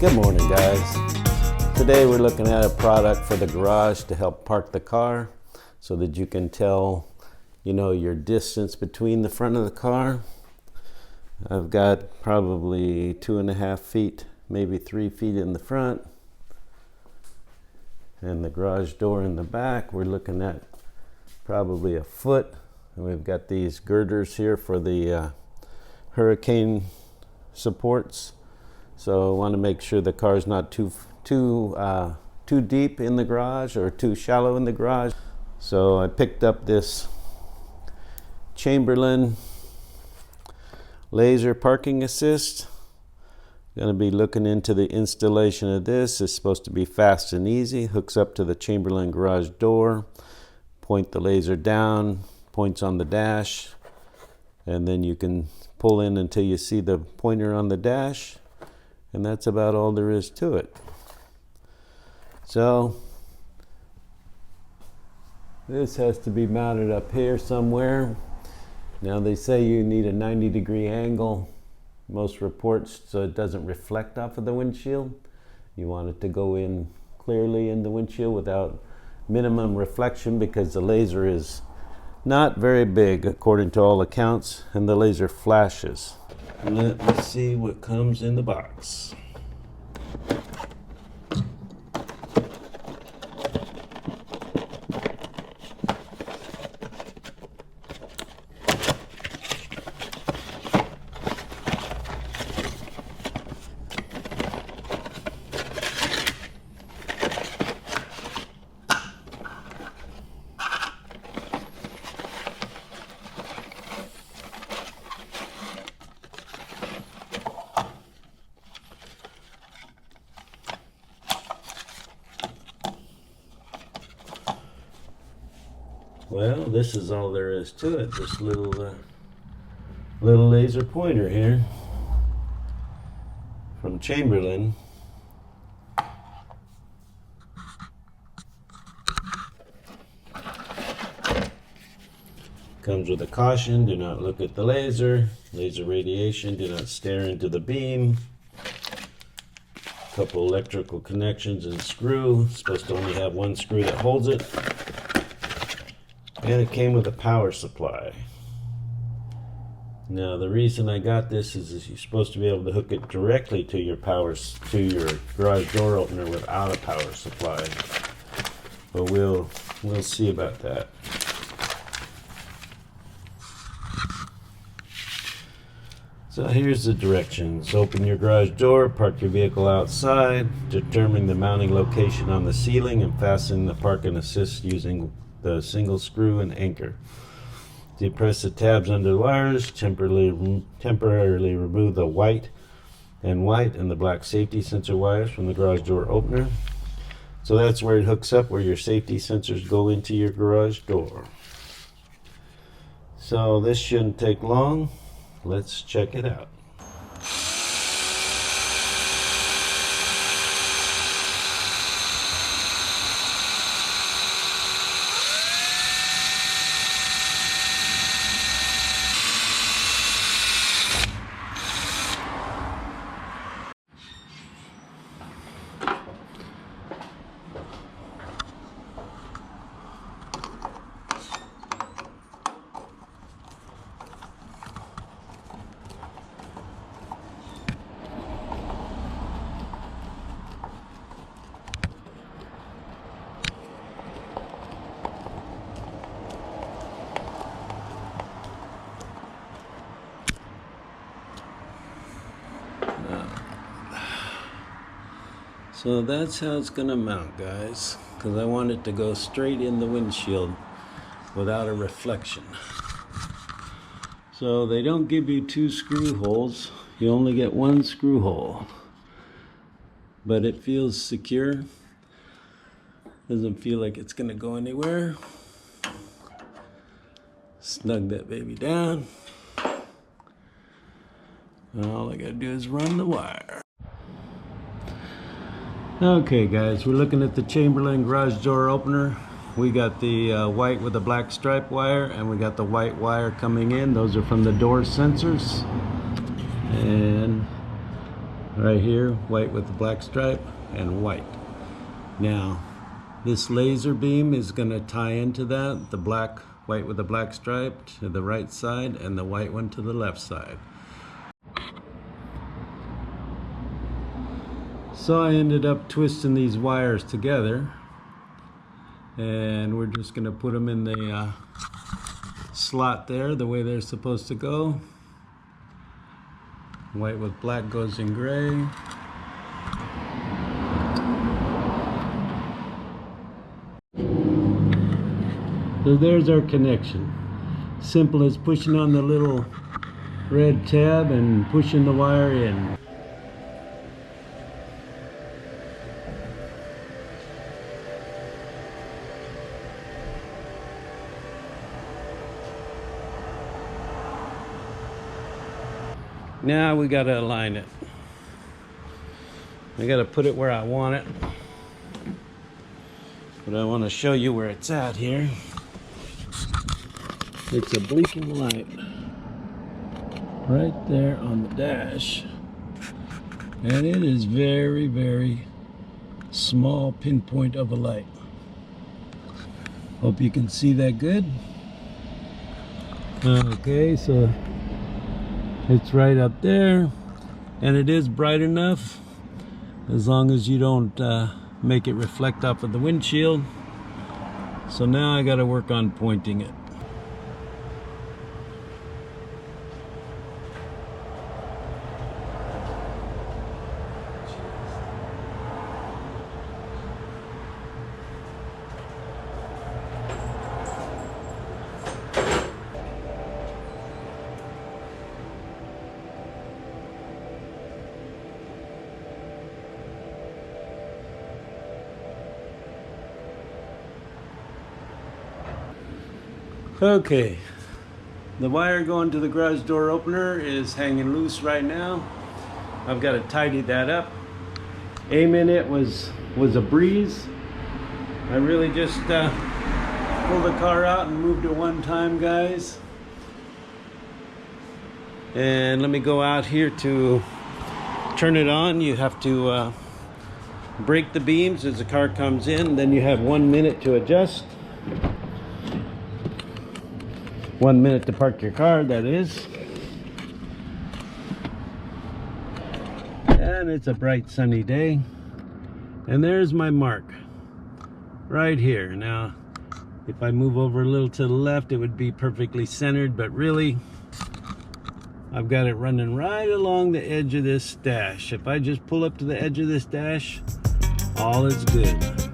Good morning, guys. Today we're looking at a product for the garage to help park the car so that you can tell, your distance between the front of the car. I've got probably 2.5 feet, maybe 3 feet in the front. And the garage door in the back, we're looking at probably a foot. And we've got these girders here for the hurricane supports. So I want to make sure the car's not too deep in the garage or too shallow in the garage. So I picked up this Chamberlain laser parking assist. Going to be looking into the installation of this. It's supposed to be fast and easy. Hooks up to the Chamberlain garage door. Point the laser down, points on the dash, and then you can pull in until you see the pointer on the dash. And that's about all there is to it. So this has to be mounted up here somewhere. Now they say you need a 90-degree angle, most reports, so it doesn't reflect off of the windshield. You want it to go in clearly in the windshield without minimum reflection, because the laser is not very big according to all accounts, and the laser flashes. Let me see what comes in the box. Well, this is all there is to it. This little laser pointer here from Chamberlain. Comes with a caution: do not look at the laser. Laser radiation. Do not stare into the beam. Couple electrical connections and screw. It's supposed to only have one screw that holds it. And it came with a power supply. Now the reason I got this is you're supposed to be able to hook it directly to your garage door opener without a power supply. But we'll see about that. So here's the directions. Open your garage door, park your vehicle outside, determine the mounting location on the ceiling, and fasten the park and assist using the single screw and anchor. Depress the tabs under the wires, temporarily remove the white and the black safety sensor wires from the garage door opener. So that's where it hooks up, where your safety sensors go into your garage door. So this shouldn't take long. Let's check it out. So that's how it's gonna mount, guys, because I want it to go straight in the windshield without a reflection. So they don't give you 2 screw holes, you only get 1 screw hole. But it feels secure. Doesn't feel like it's gonna go anywhere. Snug that baby down. And all I gotta do is run the wire. Okay guys, we're looking at the Chamberlain garage door opener. We got the white with the black stripe wire, and we got the white wire coming in. Those are from the door sensors. And Right here, white with the black stripe and white. Now, this laser beam is going to tie into that, the black, white with the black stripe to the right side and the white one to the left side. So I ended up twisting these wires together, and we're just going to put them in the slot there the way they're supposed to go. White with black goes in gray. So there's our connection. Simple as pushing on the little red tab and pushing the wire in. Now we gotta align it. I gotta put it where I want it. But I want to show you where it's at here. It's a blinking light right there on the dash, and it is very, very small pinpoint of a light. Hope you can see that good. Okay, so it's right up there, and it is bright enough as long as you don't make it reflect off of the windshield. So now I got to work on pointing it. Okay, the wire going to the garage door opener is hanging loose right now. I've got to tidy that up. Aiming it was a breeze. I really just pulled the car out and moved it one time, guys. And let me go out here to turn it on. You have to break the beams as the car comes in. Then you have 1 minute to adjust. 1 minute to park your car, that is. And it's a bright sunny day. And there's my mark right here. Now, if I move over a little to the left, it would be perfectly centered, but really, I've got it running right along the edge of this dash. If I just pull up to the edge of this dash, all is good.